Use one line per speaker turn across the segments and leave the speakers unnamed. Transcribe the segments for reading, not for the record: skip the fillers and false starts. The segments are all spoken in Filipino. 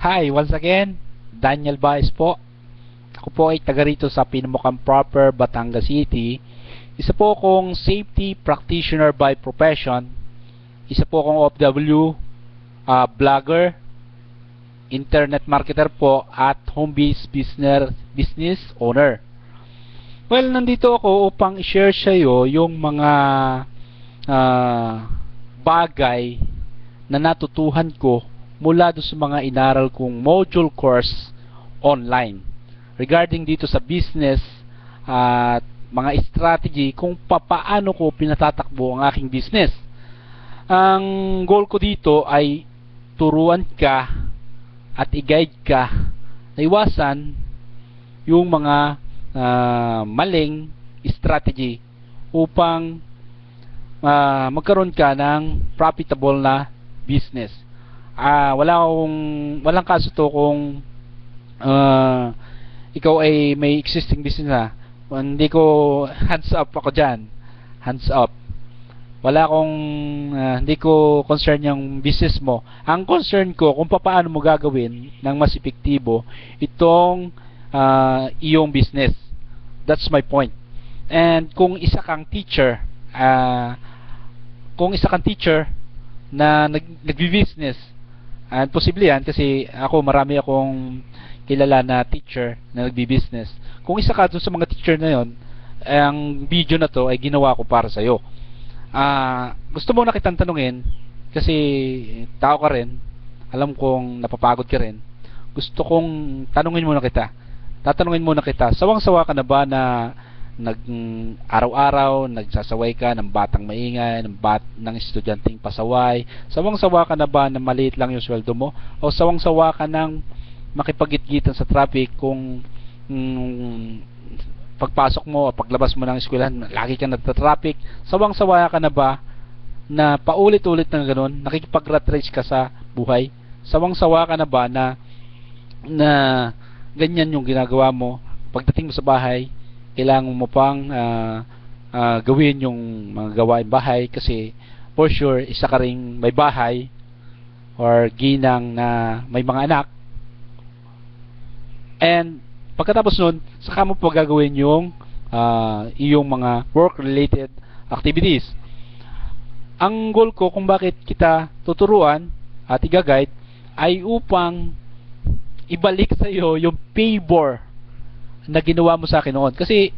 Hi, once again, Daniel Baez po. Ako po ay taga rito sa Pinamukang Proper, Batangas City. Isa po akong safety practitioner by profession. Isa po akong OFW, vlogger, internet marketer po, at home-based business owner. Well, nandito ako upang i-share sa iyo yung mga bagay na natutuhan ko mula do sa mga inaral kong module course online regarding dito sa business at mga strategy kung papaano ko pinatatakbo ang aking business. Ang goal ko dito ay turuan ka at i-guide ka na iwasan yung mga maling strategy upang magkaroon ka ng profitable na business. Walang kaso to kung ikaw ay may existing business na. Hindi ko hands up ako dyan. Hands up. Hindi ko concern yung business mo. Ang concern ko kung paano mo gagawin ng mas epektibo itong iyong business. That's my point. And kung isa kang teacher na nagbi-business, and posible yan kasi marami akong kilala na teacher na nagbi-business. Kung isa ka dun sa mga teacher na yon, ang video na to ay ginawa ko para sa'yo. Gusto mo na kitang tanungin kasi tao ka rin, alam kong napapagod ka rin. Gusto kong tatanungin muna kita, sawang-sawa ka na ba na araw-araw nagsasaway ka ng batang maingay, ng estudyanteng pasaway? Sawang-sawa ka na ba na maliit lang yung sweldo mo? O sawang-sawa ka ng makipagitgitan sa traffic kung pagpasok mo o paglabas mo ng eskwelahan lagi kang nagta-traffic? Sawang-sawa ka na ba na paulit-ulit na gano'n, nakikipag-rat race ka sa buhay? Sawang-sawa ka na ba na ganyan yung ginagawa mo? Pagdating mo sa bahay, kailangan mo pang gawin yung mga gawain bahay kasi for sure isa ka ring may bahay or ginang na may mga anak, and pagkatapos nun saka mo pa gagawin yung iyong mga work related activities. Ang goal ko kung bakit kita tuturuan at i-guide ay upang ibalik sa iyo yung favor na ginawa mo sa akin noon. Kasi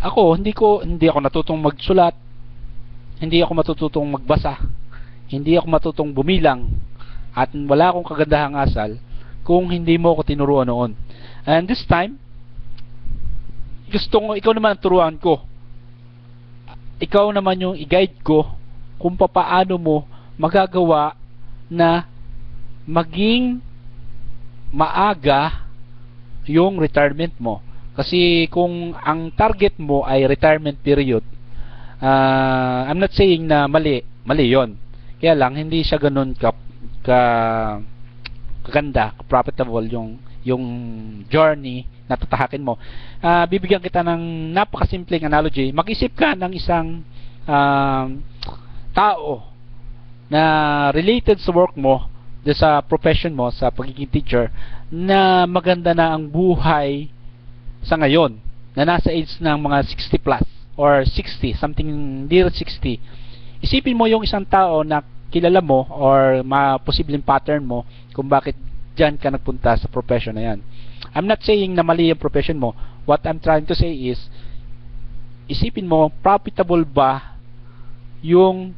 hindi ako natutong magsulat, hindi ako matututong magbasa, hindi ako matutong bumilang, at wala akong kagandahang asal kung hindi mo ako tinuruan noon. And this time, ikaw naman ang turuan ko. Ikaw naman yung i-guide ko kung paano mo magagawa na maging maaga yung retirement mo. Kasi kung ang target mo ay retirement period, I'm not saying na mali yon. Kaya lang hindi siya ganoon kaganda, profitable yung journey na tatahakin mo. Bibigyan kita ng napakasimpleng analogy. Mag-isip ka ng isang tao na related sa work mo, sa profession mo, sa pagiging teacher, na maganda na ang buhay sa ngayon, na nasa age ng mga 60 plus or 60, something near 60. Isipin mo yung isang tao na kilala mo or posibleng pattern mo kung bakit dyan ka nagpunta sa profession na yan. I'm not saying na mali yung profession mo. What I'm trying to say is, isipin mo, profitable ba yung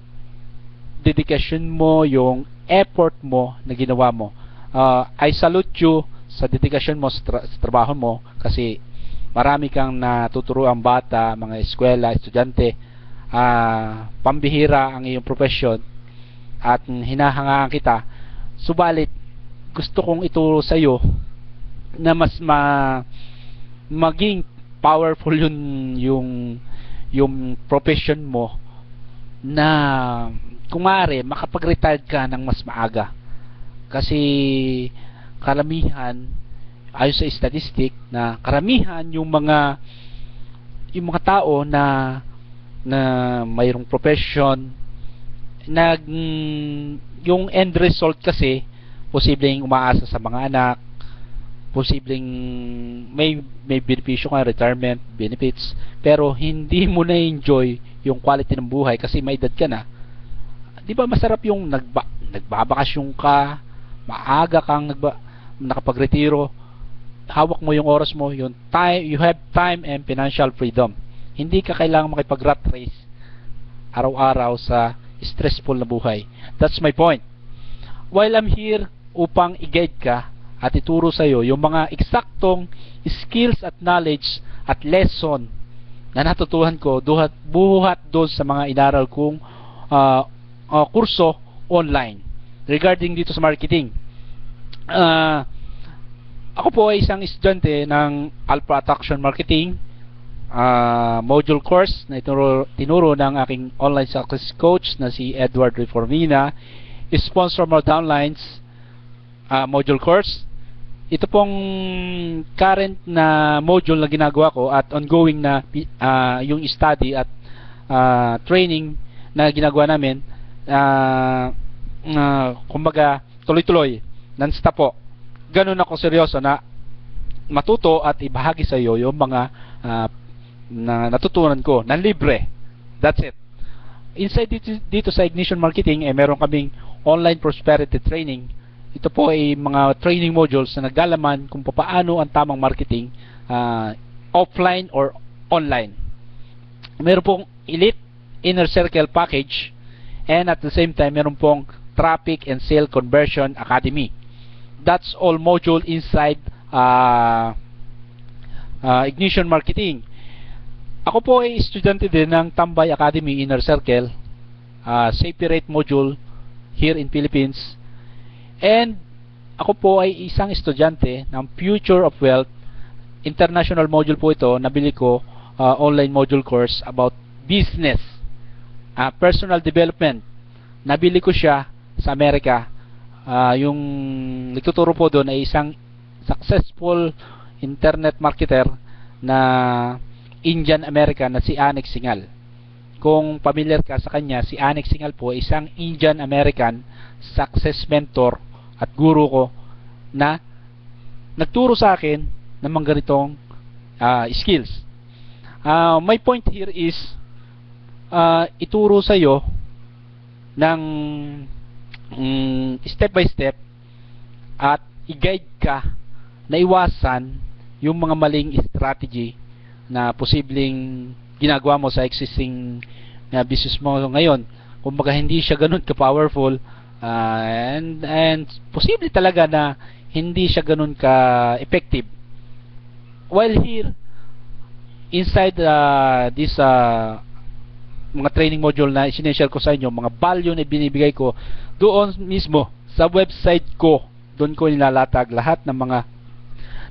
dedication mo, yung effort mo na ginawa mo. I salute you sa dedication mo sa trabaho mo kasi marami kang natuturuang bata, mga eskwela, estudyante. Pambihira ang iyong profession at hinahangaan kita. Subalit, gusto kong ituro sa iyo na mas maging powerful yung profession mo, na kung maaari makapag-retire ka ng mas maaga. Kasi karamihan, ayon sa statistic, na karamihan yung mga tao na mayroong profession, yung end result kasi posibleng umaasa sa mga anak, posibleng may benepisyo ka, retirement benefits, pero hindi mo na-enjoy yung quality ng buhay kasi may edad ka na. Di ba masarap yung nagbabakasyon ka, maaga kang nakapagretiro, hawak mo yung oras mo, yung time, you have time and financial freedom. Hindi ka kailangang makipag-rat race araw-araw sa stressful na buhay. That's my point. While I'm here upang i-guide ka at ituro sa iyo yung mga eksaktong skills at knowledge at lesson na natutuhan ko buhat doon sa mga inaral kong kurso online regarding dito sa marketing. Ako po ay isang estudyante ng Alpha Attraction Marketing module course na tinuro ng aking online success coach na si Edward Reformina. Sponsor mo downlines module course. Ito pong current na module na ginagawa ko at ongoing na yung study at training na ginagawa namin, kumbaga tuloy-tuloy, non-stop po. Ganun ako seryoso na matuto at ibahagi sa iyo yung mga na natutunan ko ng libre. That's it. Inside dito sa Ignition Marketing meron kaming online prosperity training. Ito po ay mga training modules na naglalaman kung paano ang tamang marketing offline or online. Meron pong Elite Inner Circle Package, and at the same time meron pong Traffic and Sale Conversion Academy. That's all module inside Ignition Marketing. Ako po ay estudyante din ng Tambay Academy Inner Circle separate module here in Philippines. And ako po ay isang estudyante ng Future of Wealth international module po ito. Nabili ko online module course about business, personal development. Nabili ko siya sa Amerika. Yung nagtuturo po doon ay isang successful internet marketer na Indian American na si Anik Singal. Kung familiar ka sa kanya, si Anik Singal po ay isang Indian American success mentor at guru ko na nagturo sa akin ng mga ganitong skills. My point here is ituro sa iyo ng step by step at i-guide ka na iwasan yung mga maling strategy na posibleng ginagawa mo sa existing business mo ngayon. Kumbaga hindi siya ganun ka-powerful, and posible talaga na hindi siya ganun ka-effective. While here inside this mga training module na sineshare ko sa inyo, mga value na binibigay ko doon mismo sa website ko, doon ko nilalatag lahat ng mga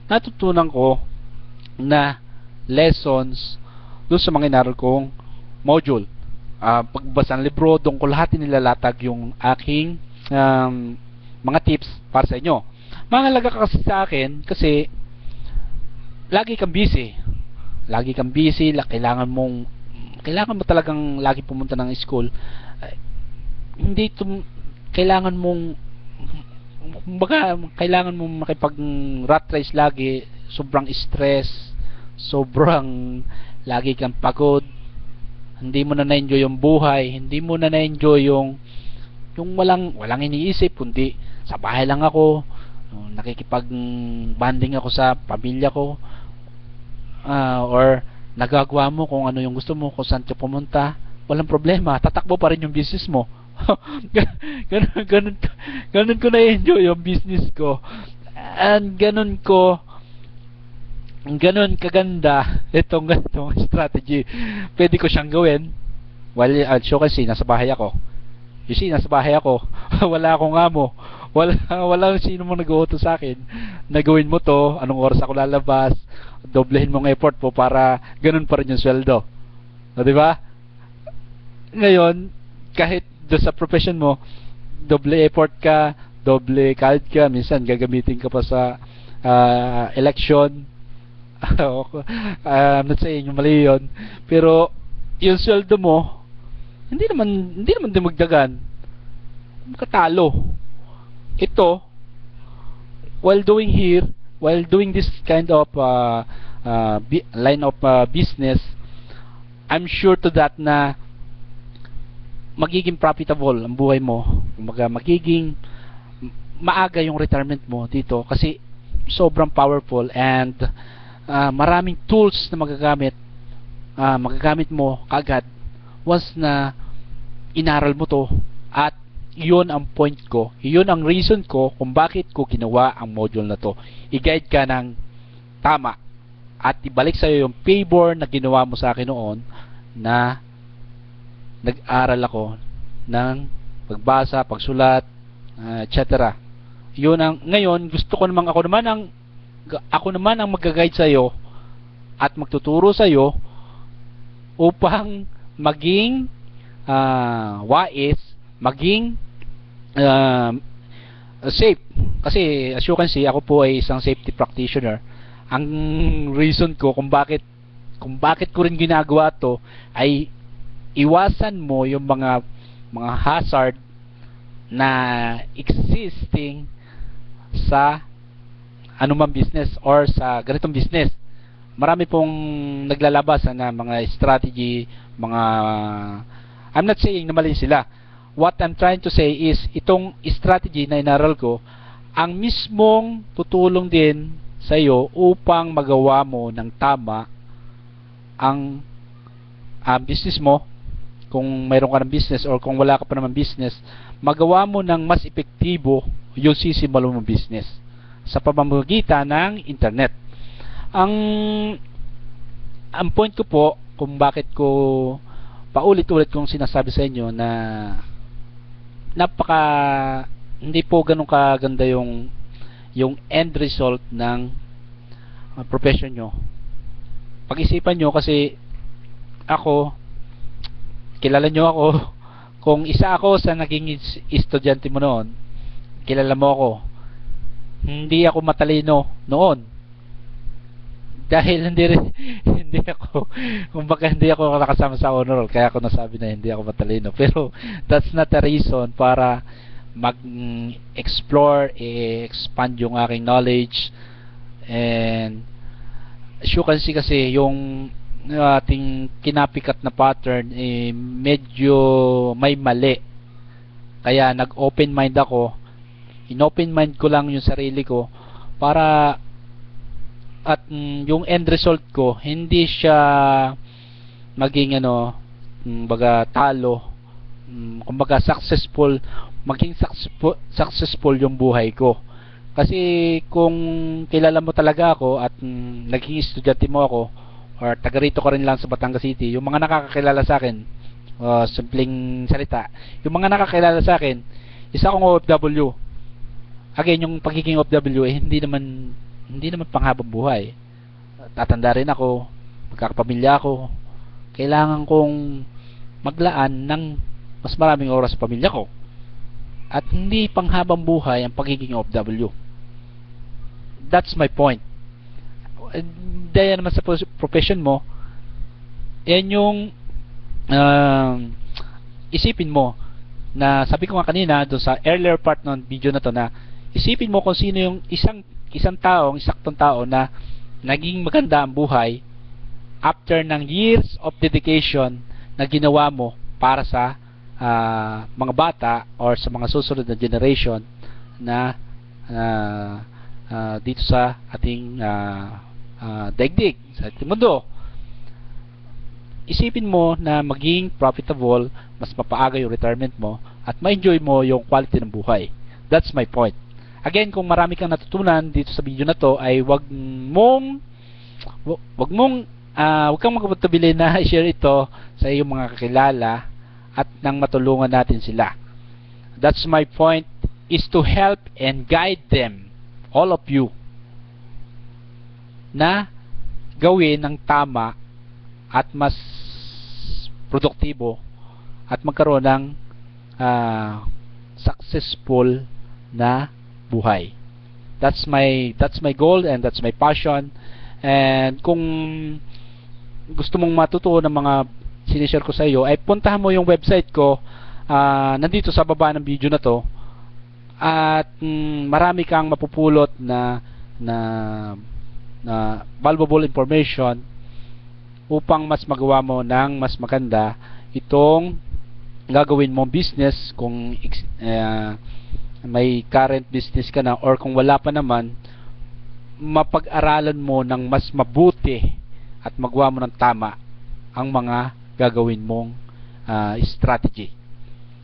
natutunan ko na lessons doon sa mga inaral kong module. Pagbasa ng libro, doon ko lahat nilalatag yung aking mga tips para sa inyo. Mahalaga kasi sa akin kasi lagi kang busy. Kailangan mo talagang lagi pumunta ng school. Kailangan mong makipag rat race lagi, sobrang stress, sobrang lagi kang pagod, hindi mo na na-enjoy yung buhay, hindi mo na na-enjoy yung walang iniisip, kundi sa bahay lang ako, nakikipag banding ako sa pamilya ko, or nagagawa mo kung ano yung gusto mo, kung saan ka pumunta, walang problema, tatakbo pa rin yung business mo. ganun ko na-enjoy yung business ko, and ganun kaganda itong strategy. Pwede ko siyang gawin while kasi nasa bahay ako. Wala akong amo, wala sino mong nag-uutos sa akin na gawin mo to, anong oras ako lalabas, doblehin mong effort po para ganun pa rin yung sweldo. Di ba? Ngayon, kahit do sa profession mo, doble effort ka, doble kahit ka, minsan gagamitin ka pa sa election. I'm not saying yung mali yun, pero yung sweldo mo hindi naman dumagdagan, makatalo. Ito while doing here, while doing this kind of line of business, I'm sure to that na magiging profitable ang buhay mo. Magiging maaga yung retirement mo dito kasi sobrang powerful and maraming tools na magagamit mo kaagad once na inaral mo to. At yun ang point ko, yun ang reason ko kung bakit ko ginawa ang module na to. I-guide ka ng tama at ibalik sa'yo yung favor na ginawa mo sa akin noon na nag-aral ako ng pagbasa, pagsulat, etc. Yun ang ngayon gusto ko namang ako naman ang mag-guide sa iyo at magtuturo sa iyo upang maging wais, maging safe. Kasi as you can see, ako po ay isang safety practitioner. Ang reason ko kung bakit ko rin ginagawa to ay iwasan mo yung mga hazard na existing sa anumang business or sa ganitong business. Marami pong naglalabas na mga strategy, I'm not saying na mali sila. What I'm trying to say is itong strategy na inaral ko ang mismong tutulong din sa iyo upang magawa mo ng tama ang business mo. Kung mayroon ka ng business or kung wala ka pa naman business, magawa mo ng mas epektibo yung sisimulan mong business sa pamamagitan ng internet. Ang point ko po kung bakit ko paulit-ulit kong sinasabi sa inyo na hindi po ganun kaganda yung end result ng profession nyo. Pag-isipan nyo kasi kilala nyo ako. Kung isa ako sa naging estudyante mo noon, kilala mo ako. Hindi ako matalino noon. Dahil hindi ako nakasama sa honor roll, kaya ako nasabi na hindi ako matalino. Pero that's not a reason para mag-explore, expand yung aking knowledge. And as you can see kasi yung ating kinapikat na pattern medyo may mali. Kaya nag-open mind ako. In-open mind ko lang yung sarili ko para at yung end result ko hindi siya maging kumbaga talo, kumbaga maging successful yung buhay ko. Kasi kung kilala mo talaga ako at naging estudyante mo ako or taga rito ka rin lang sa Batangas City, yung mga nakakakilala sa akin, simpleng salita, yung mga nakakilala sa akin, isa akong OFW. Again, yung pagiging OFW hindi naman panghabang buhay. Tatanda rin ako, magkakapamilya ako, kailangan kong maglaan ng mas maraming oras sa pamilya ko. At hindi panghabang buhay ang pagiging OFW. That's my point. Dahil naman sa profession mo, yan yung isipin mo na sabi ko nga kanina doon sa earlier part ng video na to, na isipin mo kung sino yung saktong tao na naging maganda ang buhay after ng years of dedication na ginawa mo para sa mga bata or sa mga susunod na generation na dito sa ating daigdig, sa ating mundo. Isipin mo na maging profitable, mas mapaaga yung retirement mo at ma-enjoy mo yung quality ng buhay. That's my point. Again, kung marami kang natutunan dito sa video na to, ay wag kang magpatubili na i-share ito sa iyong mga kakilala at nang matulungan natin sila. That's my point, is to help and guide them, all of you, na gawin ng tama at mas produktibo at magkaroon ng successful na buhay. That's my goal and that's my passion. And kung gusto mong matutuo ng mga sinishare ko sa iyo, ay puntahan mo yung website ko, nandito sa baba ng video na to. at marami kang mapupulot na valuable information upang mas magawa mo ng mas maganda itong gagawin mong business kung may current business ka na, or kung wala pa naman, mapag-aralan mo ng mas mabuti at magawa mo ng tama ang mga gagawin mong strategy.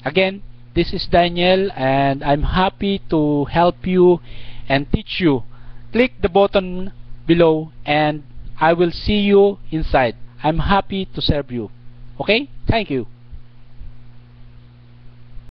Again, this is Daniel and I'm happy to help you and teach you. Click the button below and I will see you inside. I'm happy to serve you. Okay? Thank you.